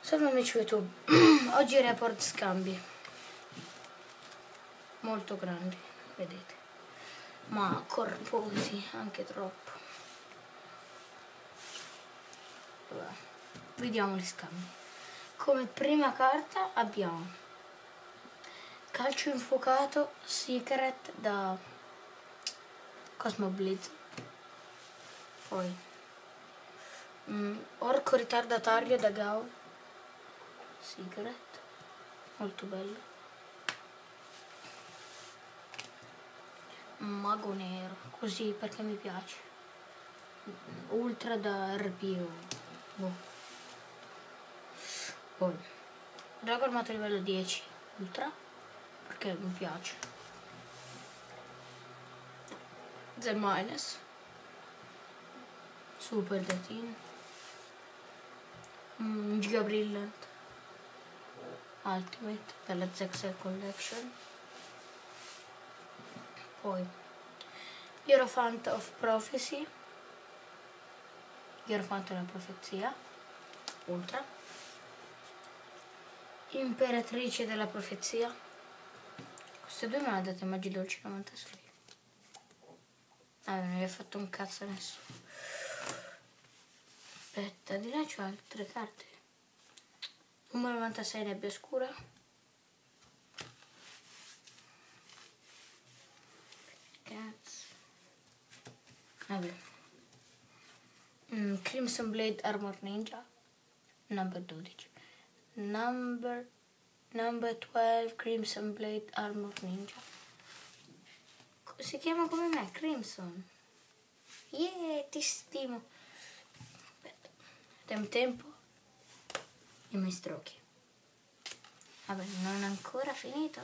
Salve amici YouTube, oggi report scambi, molto grandi, vedete, ma corposi, anche troppo. Vabbè. Vediamo gli scambi. Come prima carta abbiamo Calcio Infuocato Secret da Cosmo Blitz, poi Orco Ritardatario da Gao Secret, molto bello. Mago Nero, così perché mi piace. Ultra da RPO. Boh. Poi Drago Armato livello 10 Ultra, perché mi piace. The Minus Super da Team. Giga Brilliant Ultimate della ZX Collection. Poi Hierophant of Prophecy, Hierophante della Profezia Ultra, Imperatrice della Profezia. Queste due me le ha date Magi Dolci 96. Non gli ho fatto un cazzo a nessuno. Aspetta, di là c'ho altre carte. Numero 96 Nebbia Scura. Cazzo. Vabbè. Crimson Blade Armor Ninja. Number 12. Number 12 Crimson Blade Armor Ninja. Si chiama come me, Crimson. Yeah, ti stimo. Aspetta. Tempo. I miei strocchi. Vabbè, non è ancora finito.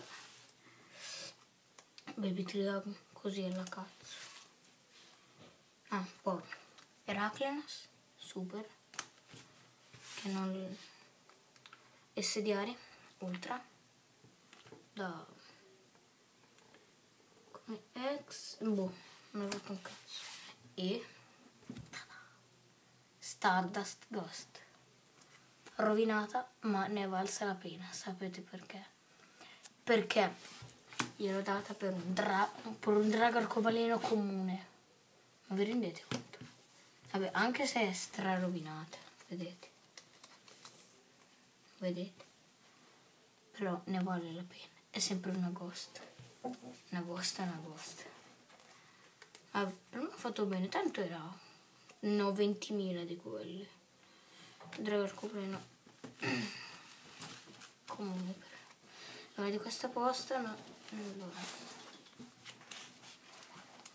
Baby Dragon, così alla cazzo. Poi Heraclenas, super. Che non... SDR, ultra. Da... come ex... boh, non ho fatto un cazzo. E... Stardust Ghost. Rovinata, ma ne è valsa la pena. Sapete perché? Perché gliel'ho data per un drago arcobaleno comune. Ma vi rendete conto? Vabbè, anche se è stra rovinata, vedete? Vedete? Però ne vale la pena. È sempre una ghost. Una ghost è una ghost. Vabbè, per me ha fatto bene, tanto era... no, 20.000 di quelle. Drago arcobaleno comune però. Allora di questa posta no. Allora.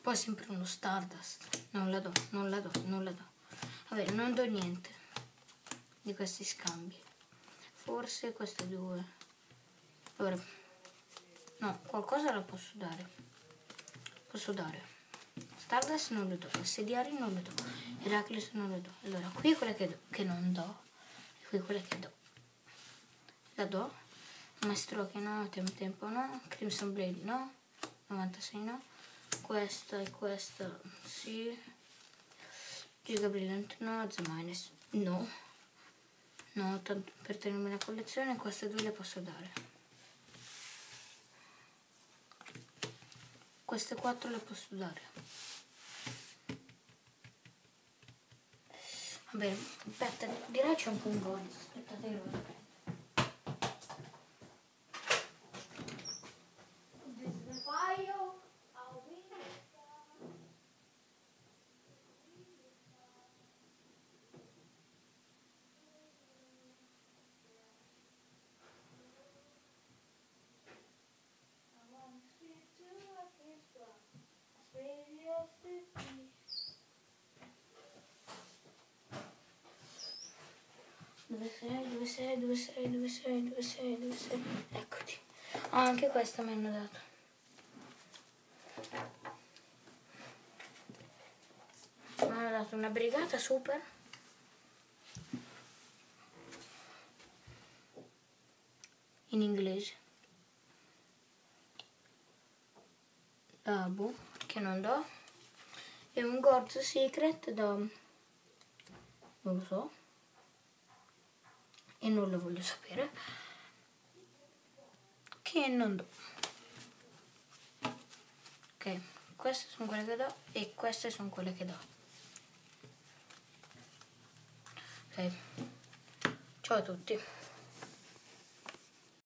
Poi sempre uno Stardust. Non la do. Vabbè, non do niente di questi scambi. Forse queste due. Allora. No, qualcosa la posso dare. Posso dare. Stardust non lo do. SDR non lo do. Heracles non lo do. Allora, qui quelle che non do. E qui quelle che do. La do. Maestro che no, tempo no, Crimson Blade no, 96 no, questa e questa sì, Giga Brilliant no, The Minus no, tanto per tenermi la collezione, queste due le posso dare, queste 4 le posso dare. Vabbè, aspetta, direi c'è un po' un bonus, aspettate che lo vedo. Dove sei? Eccoti. Anche questa mi hanno dato. Mi hanno dato una brigata super. In inglese. Boh, che non do. E un Gorz Secret da... non lo so. e non lo voglio sapere, che non do. Ok, queste sono quelle che do e queste sono quelle che do. Ok, ciao a tutti.